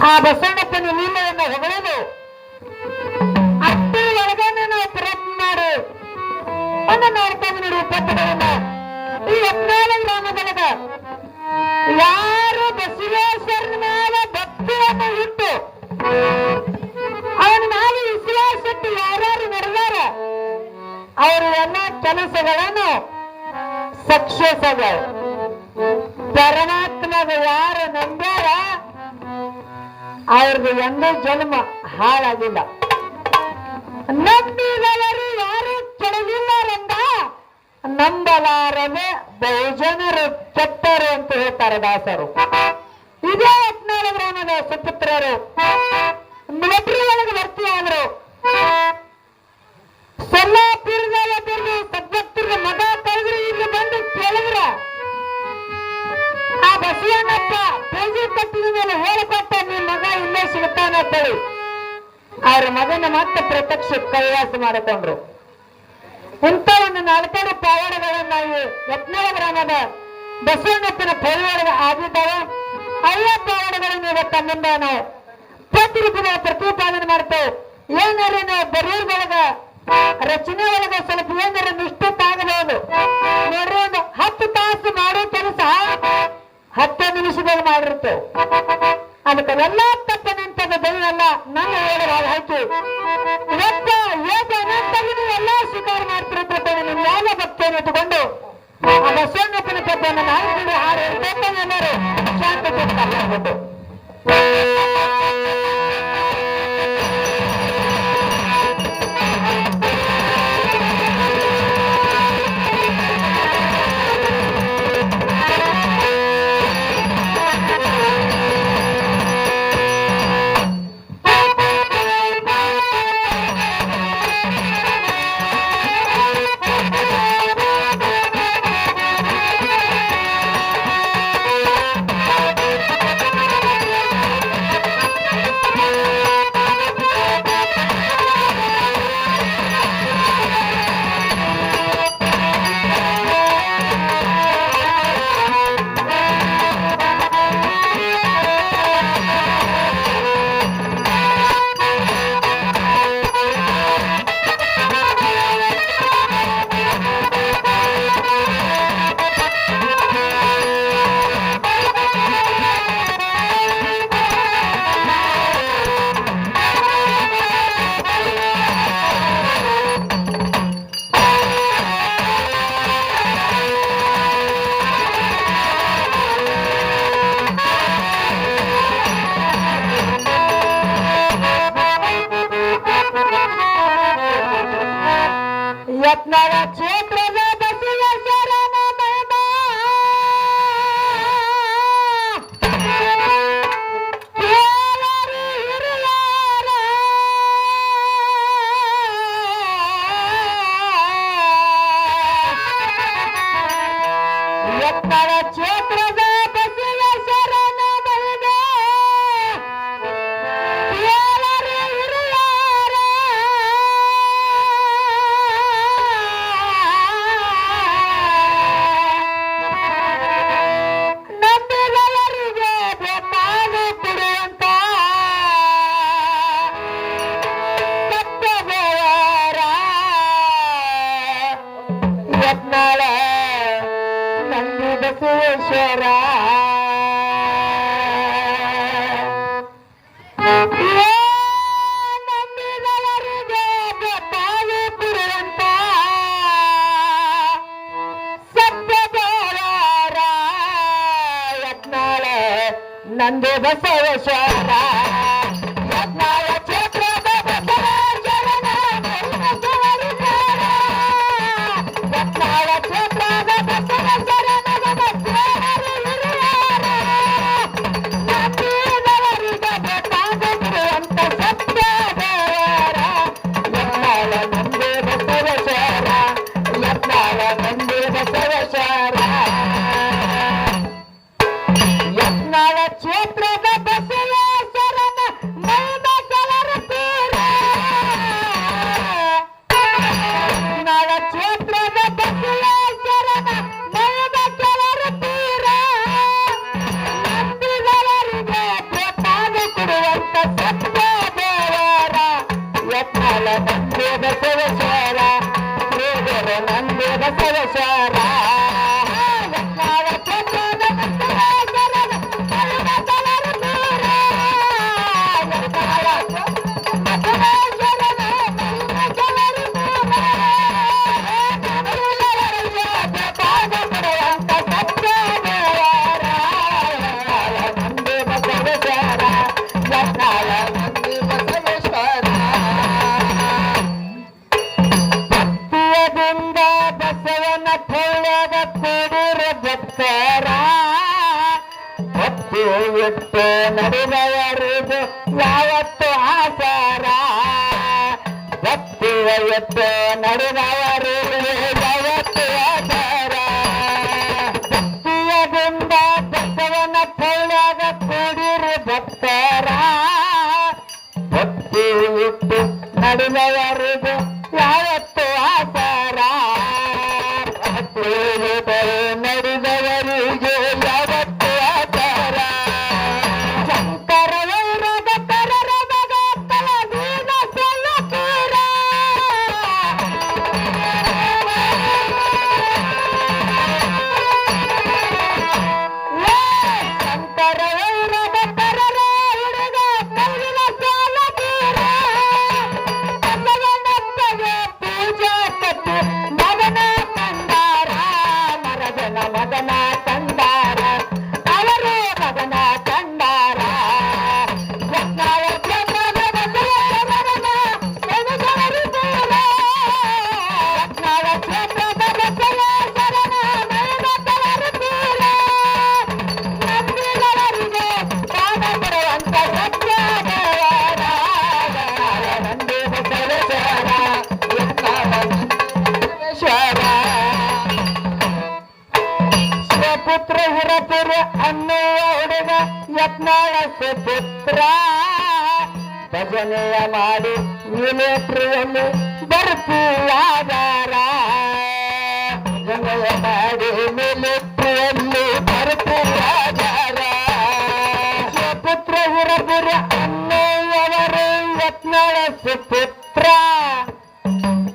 ಆ ಬಸವಣ್ಣಪ್ಪನ ಲೀಲೆಯನ್ನು ಹೊಗಳಲು ಅಷ್ಟರ ಒಳಗನೆ ನಾವು ಪ್ರಯತ್ನ ಮಾಡಿ ಒಂದು ನೋಡ್ತಾ ನೋಡಿ ಪತ್ರಗಳನ್ನ ಈ ಯತ್ನಾಳ ಗ್ರಾಮದೊಳಗ ಯಾರು ಬಸವೇಶ್ವರನ ಮೇಲೆ ಭಕ್ತಿಯನ್ನು ಇಟ್ಟು ಅವನ ಮೇಲೆ ವಿಶ್ವಾಸ ಇಟ್ಟು ಯಾರ್ಯಾರು ನಡೆದಾರ ಅವರು ಎಲ್ಲ ಕೆಲಸಗಳನ್ನು ಸಕ್ಸಸ್ ಆಗ್ಯಾವ. ಪರಮಾತ್ಮಗ ಯಾರು ನಂಬ್ಯಾರ ಅವ್ರದ್ದು ಎಂದೂ ಜನ್ಮ ಹಾಳಾಗಿಲ್ಲ. ನಂಬಿದವರು ಯಾರು ಕೆಳಗಿಲ್ಲಾರಂದ ನಂಬಲಾರದೆ ಬಹುಜನರು ಕೆಟ್ಟರು ಅಂತ ಹೇಳ್ತಾರೆ ದಾಸರು. ಇದೇ ಯತ್ನಾಳ ಗ್ರಾಮದ ಸುಪುತ್ರರು ಮಿಲಿಟರಿ ಒಳಗೆ ಭರ್ತಿ ಆದ್ರು. ಸೊಲ್ಲಾಪುರದಾಗ ಬಂದು ಸದ್ಭಕ್ತರಿಗೆ ಮಗ ಕಳೆದ್ರು ಇಲ್ಲಿ ಬಂದು ಕೇಳಿದ್ರ ಆ ಬಸವಣ್ಣಪ್ಪ ಪೂಜೆ ಕಟ್ಟಿದ ಮೇಲೆ ಹೇಳಿಕೊಟ್ಟ ನಿಮ್ ಮಗ ಇಲ್ಲೇ ಸಿಗ್ತಾನ ಅಂತೇಳಿ ಅವ್ರ ಮಗನ ಮತ್ತೆ ಪ್ರತ್ಯಕ್ಷ ಕೈಲಾಸ ಮಾಡಿಕೊಂಡ್ರು. ಇಂಥ ಒಂದು ನಾಲ್ಕಾರು ಪಾವಡಗಳನ್ನ ಈ ಯತ್ನಾಳ ಗ್ರಾಮದ ಬಸವಣ್ಣಪ್ಪನ ಪೈವಾಡಗ ಆಗಿದ್ದಾವೆ. ಅಯ್ಯ ಪಾವಡಗಳನ್ನ ಇವತ್ತು ತಮ್ಮಿಂದ ನಾವು ಪ್ರತಿರೂಪದ ಪ್ರತಿಪಾದನೆ ಮಾಡ್ತೇವೆ. ಏನಾರು ನಾವು ಬರೆಯೋದ್ರೊಳಗ ರಚನೆ ಒಳಗ ಸ್ವಲ್ಪ ಏನಾರ ಮಿಸ್ಟೇಕ್ ಆಗಬಹುದು ನೋಡ್ರಿ. ಒಂದು 10 ತಾಸು ಮಾಡೋ ಕೆಲಸ 10 ನಿಮಿಷದಲ್ಲಿ ಮಾಡಿರ್ತೇವೆ. ಅದಕ್ಕೆಲ್ಲ ತಪ್ಪನಂತದ ದೈವಲ್ಲ ನನ್ನ ಹೇಳಿರ ಹಾಕಿ ಇವತ್ತ ಎಲ್ಲ ಸ್ವೀಕಾರ ಮಾಡ್ತಿರ್ತೇವೆ. ನಿಮ್ ಎಲ್ಲ ಭಕ್ತಿಯನ್ನು ಇಟ್ಟುಕೊಂಡು ಆ ಬಸವಣ್ಣಪ್ಪನ ಕಥೆಯನ್ನು ನಾಲ್ಕು ಹಾಡು ಎಲ್ಲರೂ ಶಾಂತತೆ ಕಾಪಾಡಬೇಕು. ಯತ್ನಾಳ ಕ್ಷೇತ್ರದ ಬಸವೇಶ್ವರನ ಮಹಿಮಾ ಕೇಳರಿ ಹಿರಿಯರ. ಯತ್ನಾಳ ಕ್ಷೇತ್ರದ ಬಸವೇಶ್ವರನ ಮಹಿಮಾ ಕೇಳರಿ ಹಿರಿಯರ. ನಂಬಿದವರಿಗೆ ಬೇಕಾಗಿ ಕೊಡುವಂತ ಸತ್ಯದೇವರ ಯತ್ನಾಳ ನಂದಿ ಬಸವೇಶ್ವರ. ನಂಬಿದವರಿಗೆ ಬೇಕಾಗಿ ಕೊಡುವಂತ ಸತ್ಯದೇವರ ಯತ್ನಾಳ ನಂದಿ ಬಸವೇಶ್ವರ. ಯತ್ನಾಳ ಕ್ಷೇತ್ರದ ಬಸವೇಶ್ವರನ ಯತ್ನಾಳ ಕ್ಷೇತ್ರದ ಬಸವೇಶ್ವರನ ನಂಬಿದವರಿಗೆ ಬೇಕಾಗುತ್ತಿರುವಂತ ಸತ್ಯದೇವರ ಯತ್ನಾಳ ನಂದಿ ಬಸವೇಶ್ವರ. ಯತ್ನಾಳ ನಂದಿ ಬಸವೇಶ್ವರ. ಯತ್ನಾಳ ಕ್ಷೇತ್ರದ ಬಸವೇಶ್ವರನ ಮಹಿಮಾ ಕಲರುತ್ತೀರ. ಯತ್ನಾಳ ಕ್ಷೇತ್ರದ ಬಸವೇಶ್ವರನ ಮಹಿಮಾ ಕಲರುತ್ತೀರ. ನಂಬಿದವರಿಗೆ ಬೇಕಾಗಿ ಇಟ್ಟು ನಡೆದವರಿಗೆ ಯಾವತ್ತು ಆಸಾರ ಭಕ್ತಿಯ ಇಟ್ಟು ನಡೆದವರಿಗೆ ಯಾವತ್ತು ಆಸಾರ ಭಕ್ತಿಯದಿಂದ ಬಸವನ ಪೌಳ್ಯಾಗ ಕೂಡಿರು ಭಕ್ತರ ಭಕ್ತಿ ಇಟ್ಟು ನಡೆದವರಿಗೆ ಯಾವತ್ತು ಆಸಾರ ಭಕ್ತಿ ನಡೆದವರಿಗೆ ಯಾವತ್ತು ಆಸಾರ ಶಂಕರ ವೈರಾಗ ಕರರ ಮಗ ಕಲವೀನ ಸಲ್ಲಪುರ ಶಂಕರ ವೈರಾಗ ಕರರ ಹುಡುಗ ಕಲವಿನ ಸಲ್ಲಪುರ ಬಸವನಪ್ಪಗೆ ಪೂಜಾ ಕಟ್ಟು ಮಗನ ಕಂದಾರ ಮರದನ ಮಗನ ಕಂದಾರ ಅವರು ಮಗನ ಕಂದಾರ ಯತ್ನಾಳ ಕ್ಷೇತ್ರದ ಬಸವೇಶ್ವರನ ನೆನೆದವರು ದೂರ ಯತ್ನಾಳ ಕ್ಷೇತ್ರದ ಬಸವೇಶ್ವರನ ನೆನೆದವರು ದೂರ ನಂಬಿದವರಿಗೆ ಕಾಣ ಬರುವಂತ ಸತ್ಯದೇವರ ನಂಬಿ ಬಸವೇಶ್ವರ ಯತ್ನಾಳ ಬಸವೇಶ್ವರ ಸ್ವಪುತ್ರ ಹಿರಪುರ ಅನ್ನುವ ಹುಡುಗ ಯತ್ನಾಳ ಸುಪುತ್ರ ಭಜನೆಯ ಮಾಡಿ ಮಿಲಿಟರಿಯಲ್ಲಿ ಭರ್ತಿಯಾಗಾರ ಭಜನೆಯ ಮಾಡಿ ಮಿಲಿಟರಿಯಲ್ಲಿ ಭರ್ತಿಯಾಗಾರ ಸ್ವಪುತ್ರ ಹಿರಪುರ ಅನ್ನುವವರು ಯತ್ನಾಳ ಸುಪುತ್ರ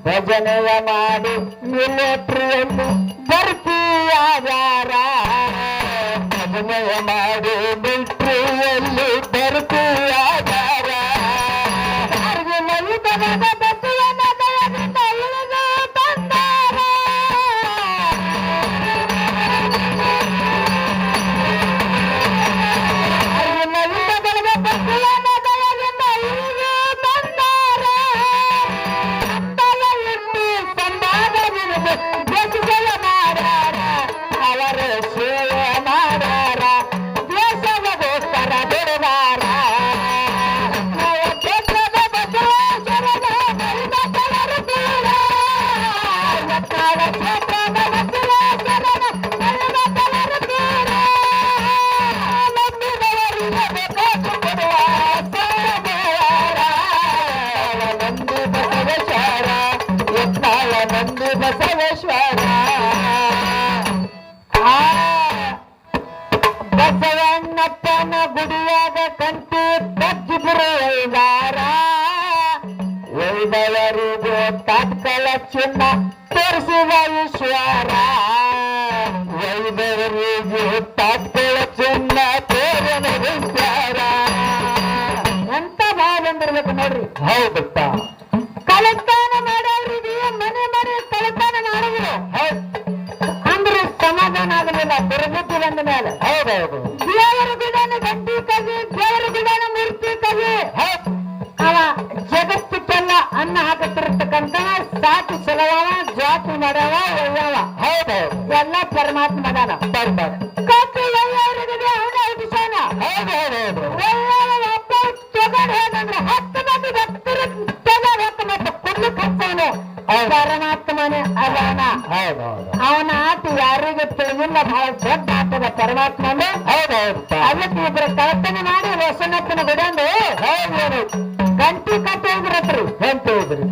ಭಜನೆಯ ಮಾಡಿ ಮಿಲಿಟರಿಯಲ್ಲಿ ಭರ್ತಿಯಾಗಾರ ಭಜನೆಯ ಮಾಡಿ ಮಿಲಿಟರಿಯಲ್ಲಿ ಭರ್ತಿಯಾಗಾರ ಅರ್ಜುನಯುತವಾದ ಬಸವನ ದಯದಿಂದ ಇಳಿದು ಬಂದಾರ ಅರ್ಜುನಯುತವಾದ ಬಸವನ ದಯದಿಂದ ಇಳಿದು ಬಂದಾರ ಸಂವಾದವಿರುವುದು ದೇಶಗಳ ಮಾಡ್ಯಾರ ಅವರ ಸೇವೆ ಮಾಡ್ಯಾರ ದೇಶಗೋಸ್ಕರ ಬಿಡುವಾರ ಕ್ಷೇತ್ರದ ಬಸವೇಶ್ವರನ ಮರಿದವರು ದೂರ ಯತ್ನಾಳ ಕ್ಷೇತ್ರದ ಬಸವೇಶ್ವರನ ಮರಿದವರು ದೂರ ನಂಬಿದವರಿಗೆ ಬೇಕಾದ ಕೊಡುವ ದೇವರ ನಂಬಿ ಬಸವೇಶ್ವರ ಯತ್ನಾಳ ನಂಬಿ ಬಸವೇಶ್ವರ ಬಸವಣ್ಣಪ್ಪನ ಗುಡಿಯಾಗ ಕಂಟಿ ಕಜ್ಜಿಪುರ ಒಯ್ದಾರ ಒಯ್ದವರಿಗೂ ತಾತ್ಕಾಲ ಚಿನ್ನ ತೋರಿಸಿದ ಈಶ್ವರ ಒಯ್ದವರಿಗೂ ತಾತ್ಕಾಲ ಚಿನ್ನ ತೋರಿದ ಈಶ್ವರ ಎಂತ ಭಾವ ಬಂದಿರ್ಬೇಕು ನೋಡ್ರಿ ಹೌದಪ್ಪ ಕಳತನ ಮಾಡೋರಿಗೆ ಮನೆ ಮನೆ ಕಳತನ ಮಾಡಿದ್ರು ಅಂದ್ರೆ ಸಮಾಧಾನ ಆಗಲಿಲ್ಲ ದುರ್ಬುದ್ಧಿ ಬಂದ ಮೇಲೆ ಹೌದೌದು ದೇವರ ಗುಡನ ಗಂಟಿ ಕವಿ ದೇವರ ಗುಡನ ಮೂರ್ತಿ ಕವಿ ಅವ ಜಗತ್ತಕ್ಕೆಲ್ಲ ಅನ್ನ ಹಾಕತ್ತಿರ್ತಕ್ಕಂತ ಸಾಕು ಸಲವವ ಜಾತಿ ಮಾಡವ ಒಯ್ಯವ ಹೌದೌದು ಎಲ್ಲ ಪರಮಾತ್ಮ ಅದಾನ ಕಪ್ಪು ಒಳ್ಳೆಯವರಿಗೆ ಅವನ ಹುಟ್ಟಿಸೋಣ ಹೌದೌದು ಒಳ್ಳೆಯ ಒಬ್ಬ ತಗೊಂಡು ಹೋದಂದ್ರೆ 10 ಮಂದಿ ಭಕ್ತರು ತಗೊಂಡು ಹೋಗ್ತ ಮತ್ತೆ ಕೊಡ್ಲಿಕ್ಕೆ ಹಚ್ಚವನು ಪರಮಾತ್ಮನೇ ಅದಾನ ಅವನ ಆಟ ಯಾರಿಗೂ ತಿಳಿದಿಲ್ಲ ಬಹಳ ದೊಡ್ಡ ಆಟದ ಪರಮಾತ್ಮನೇ ಹೌದೌದು ಅದಕ್ಕೆ ಇಬ್ಬರು ಕಲ್ಪನೆ ಮಾಡಿ ವಸನಪ್ಪನ ಬಿಡಂದು ಗಂಟಿ ಕಟ್ಟಿ ಹೋಗ್ರತ್ರಿ ಗಂಟಿ ಹೋಗ್ರಿ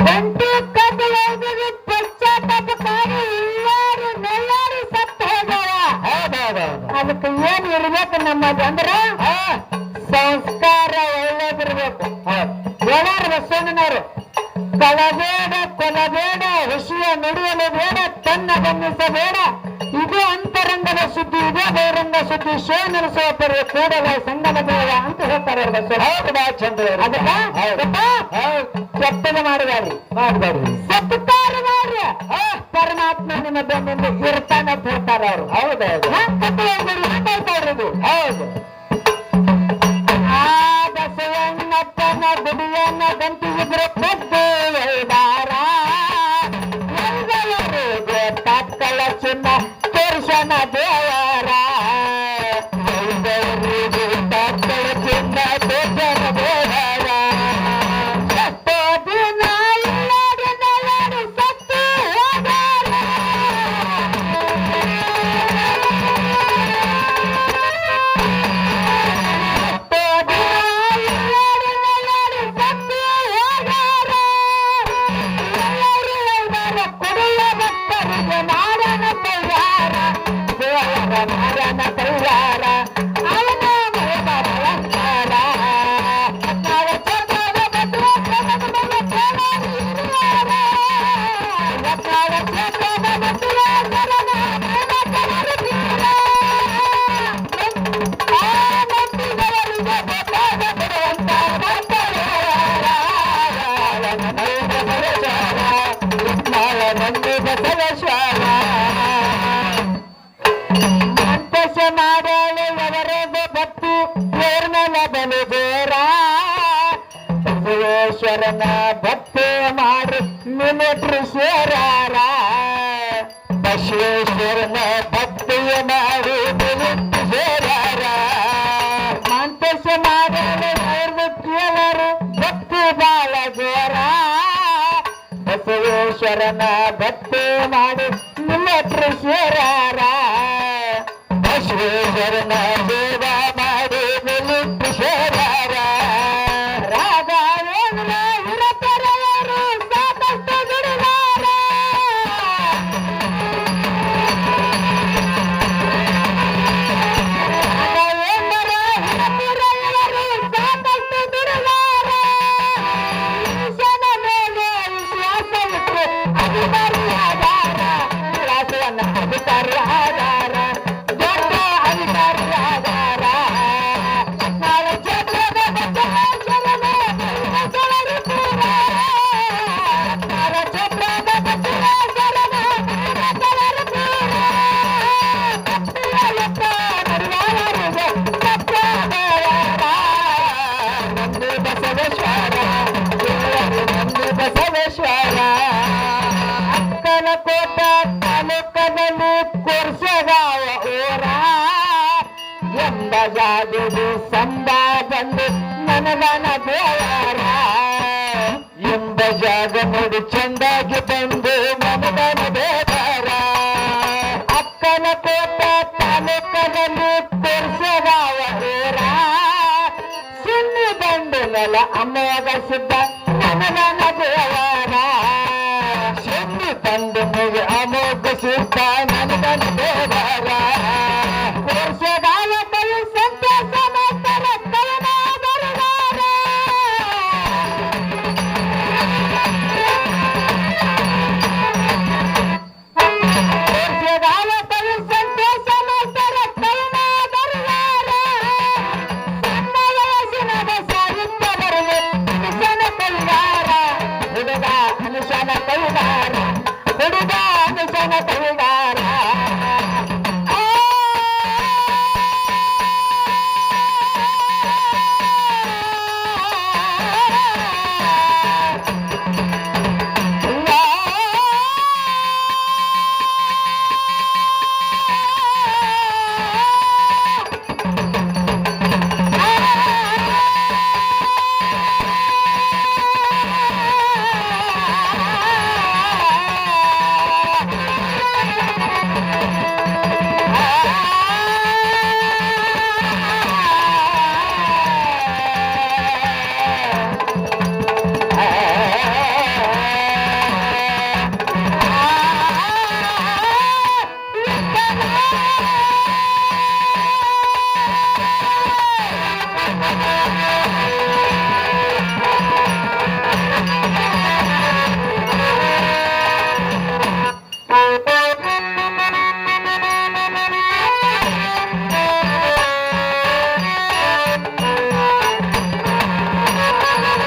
ಗಂಟಿ ಕಟ್ಟಿ ಹೋಗಿ ಪಶ್ಚಾತ್ತಾಪ ಕಾಡಿ ಎಲ್ಲಾರು ನೆಲ್ಲಾರು ಸತ್ತು ಹೋಗ್ಯಾವ ಅದಕ್ಕೆ ಏನ್ ಇರ್ಬೇಕು ನಮ್ಮದು ಅಂದ್ರೆ ಸಂಸ್ಕಾರ ಒಳ್ಳೇದಿರ್ಬೇಕು ಹೇಳಾರ ಬಸವಣ್ಣನವರು ಕಳಬೇಡ ಕೊಲಬೇಡ ವಿಷಯ ನುಡಿಯಲು ಬೇಡ ತನ್ನ ಗಮನಿಸಬೇಡ ಇದು ಅಂತರಂಗದ ಸುದ್ದಿ ಇದೇ ಬಹಿರಂಗ ಸುದ್ದಿ ಶೋ ನಡೆಸುವ ಪರ್ವ ಕೂಡಲ ಸಂಗಮ ದೇವ ಅಂತ ಹೇಳ್ತಾರೆ ಕೆಟ್ಟದ ಮಾಡಿದಾರಿ ಸತ್ಕಾರ ಮಾಡ್ರಿ ಪರಮಾತ್ಮ ನಿಮ್ಮ ಬೆನ್ನಿಂದ ಇರ್ತಾನೆ ಅಂತ ಹೇಳ್ತಾರೆ ಅವರು ಹೌದೌದು ಮಾತಾಡ್ತಾವ್ರಿ ಹೌದು ಆ ಬಸವಣ್ಣಪ್ಪನ ಗುಡಿಯನ್ನ ಗಂಟಿಗಿದ್ರೆ ಪದ್ದು ಒಯ್ದಾರ ಎಲ್ಲವರಿಗೆ ತಾತ್ಕಳ ಚಿನ್ನ ತೋರ್ಸನ ದೇವರ ಎಲ್ಲವರಿಗೆ ಜಾಗದಿ ಸಂಬ ಬಂದು ನನಗನ ದೇವರ ಎಂಬ ಜಾಗ ನೋಡಿ ಚಂದಾಗಿ ಬಂದು ನನಗನ ದೇವರ ಅಕ್ಕನ ಕೋಟ ತಾಲೂಕದಲ್ಲಿ ತೋರಿಸದವರ ಸುನ್ನಿ ಬಂದು ನೆಲ ಅಮ್ಮಗ ಸಿದ್ಧ ನನಗನ ದೇವರ ಸುನ್ನಿ ಬಂದು ಅಮೋಘ ಸಿದ್ಧ ನನಗನ ದೇವರ